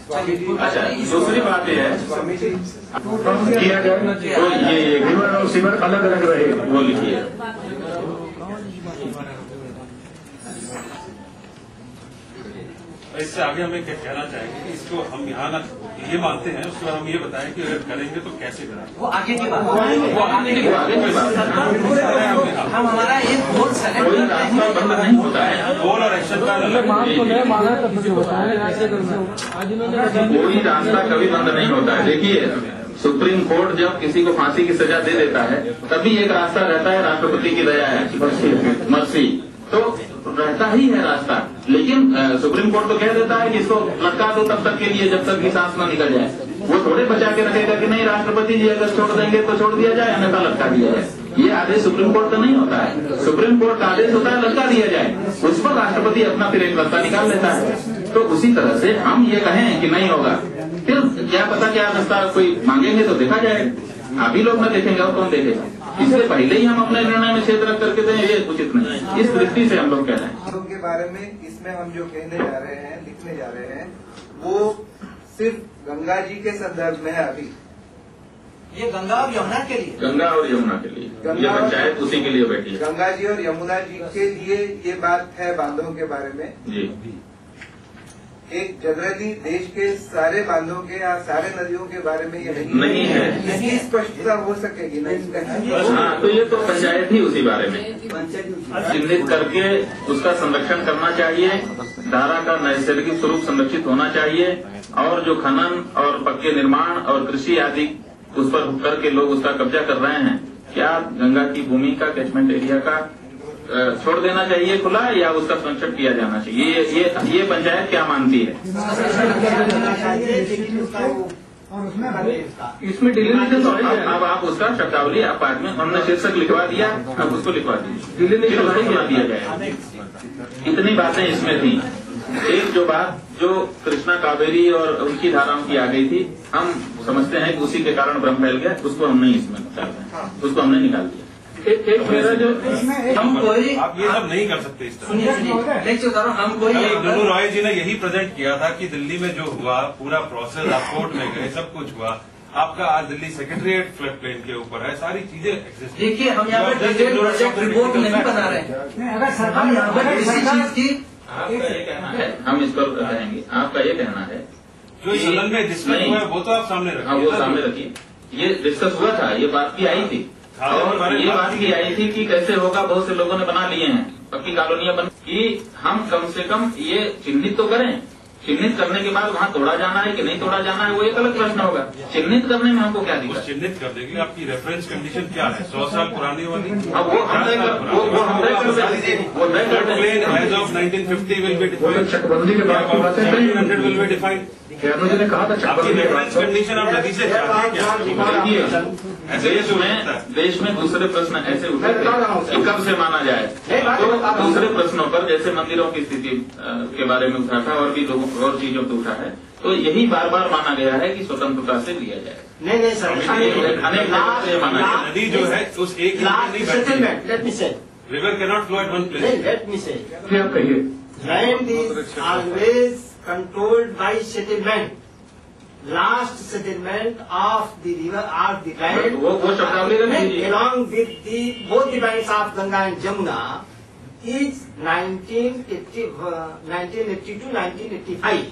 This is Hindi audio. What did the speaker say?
अच्छा, दूसरी बात यह है किया जाए तो ये रिवर और सीवर अलग अलग रहे, वो लिखिए। इससे आगे हमें क्या कहना चाहेंगे कि इसको हम यहाँ ना ये मानते हैं, उसके बाद हम ये बताएं कि अगर करेंगे तो कैसे करें, वो आगे की बात, वो आगे की बात। हम हमारा एक गोल सेलेक्ट नहीं होता है, गोल और एक्शन प्लान कोई रास्ता कभी बंद नहीं होता है। देखिए, सुप्रीम कोर्ट जब किसी को फांसी की सजा दे देता है तभी एक रास्ता रहता है, राष्ट्रपति की दया है, मर्सी, तो रहता ही है रास्ता। लेकिन सुप्रीम कोर्ट तो कह देता है कि इसको लटका दो तब तक के लिए, जब तक की सांस न निकल जाए। वो थोड़े बचा के रखेगा कि नहीं राष्ट्रपति जी अगर छोड़ देंगे तो छोड़ दिया जाए, अन्यथा लटका दिया जाए। ये आदेश सुप्रीम कोर्ट का नहीं होता है। सुप्रीम कोर्ट का आदेश होता है लटका दिया जाए, उस पर राष्ट्रपति अपना फिर एक रास्ता निकाल लेता है। तो उसी तरह से हम ये कहें कि नहीं होगा, फिर क्या पता क्या रास्ता कोई मांगेंगे तो देखा जाएगा। अभी लोग न देखेंगे और कौन देखेगा। इससे पहले ही हम अपने निर्णय में छेद रख करके दें, ये उचित नहीं है। इस दृष्टि से हम लोग कह रहे हैं के बारे में इसमें हम जो कहने जा रहे हैं, लिखने जा रहे हैं, वो सिर्फ गंगा जी के संदर्भ में है। अभी ये गंगा और यमुना के लिए, गंगा और यमुना के लिए, ये पंचायत उसी के लिए बैठी है। गंगा जी और यमुना जी के लिए ये बात है बांधों के बारे में जी। एक जनरली देश के सारे बांधों के या सारे नदियों के बारे में ये नहीं है, इसकी स्पष्टता हो सकेगी नहीं। हाँ, तो ये तो पंचायत ही उसी बारे में चिन्हित करके उसका संरक्षण करना चाहिए। धारा का नैसर्गिक स्वरूप संरक्षित होना चाहिए, और जो खनन और पक्के निर्माण और कृषि आदि उस पर करके लोग उसका कब्जा कर रहे हैं, क्या गंगा की भूमि का कैचमेंट एरिया का छोड़ देना चाहिए खुला, या उसका संरक्षण किया जाना चाहिए? ये पंचायत क्या मानती है? इसमें डिलीमिटेशन तो अब आप उसका शब्दावली आप पार्ट में हमने शीर्षक लिखवा दिया, अब उसको लिखवा दीजिए, डिलीमिटेशन बना दिया जाए। इतनी बातें इसमें थी। एक जो बात जो कृष्णा कावेरी और उनकी धाराओं की आ गई थी, हम समझते हैं कि उसी के कारण भ्रम फैल गया, उसको हमने इसमें निकाल दिया, उसको हमने निकाल दिया। एक मेरा जो हम कोई आप ये सब नहीं कर सकते इस तरह। सुनिए, हम कोई डुनू रॉय जी ने यही प्रेजेंट किया था कि दिल्ली में जो हुआ पूरा प्रोसेस, आप कोर्ट में गए, सब कुछ हुआ। आपका आज दिल्ली सेक्रेटरीट फ्लड प्लेन के ऊपर है, सारी चीजें एग्जिस्ट। देखिए, हम यहाँ पे प्रोजेक्ट रिपोर्ट नहीं बना रहे हैं, हम यहाँ पर किसी चीज की आपका ये कहना है, हम इस पर कहेंगे। आपका ये कहना है जो सदन में डिस्कस हुआ है वो तो आप सामने रखिए। हाँ, वो सामने रखिए। ये डिस्कस हुआ था, ये बात की आई थी, और ये बात की आई थी कि कैसे होगा। बहुत से लोगों ने बना लिए हैं पक्की कॉलोनियां बन, कि हम कम से कम ये चिन्हित तो करें। चिन्हित करने के बाद वहाँ तोड़ा जाना है कि नहीं तोड़ा जाना है, वो एक अलग प्रश्न होगा। चिन्हित करने में हमको क्या दिक्कत? चिन्हित कर देंगे। आपकी रेफरेंस कंडीशन क्या है? 100 साल पुरानी वाली? अब वो हम तय कर plain as of 1950 will be defined, चकबंदी के बाद 1900 विल बी डिफाइंड। मुझे ने कहा था आपकी रेफरेंस कंडीशन आप नदी से चाहते हैं क्या? देश में दूसरे प्रश्न ऐसे उठे कि कब से माना जाए, तो दूसरे प्रश्नों पर जैसे मंदिरों की स्थिति के बारे में उठा था, और भी लोगों और चीजों पर उठा है, तो यही बार बार माना गया है कि स्वतंत्रता से लिया जाए। नहीं सर, अनेक नदी जो है उस एक river cannot flow at one place. क्या कहिए? Land is always controlled by settlement. Last settlement of the river or the land वो शब्दावली रख लीजिए। along with the both the banks of Ganga and Jamuna is 1980 to 1985.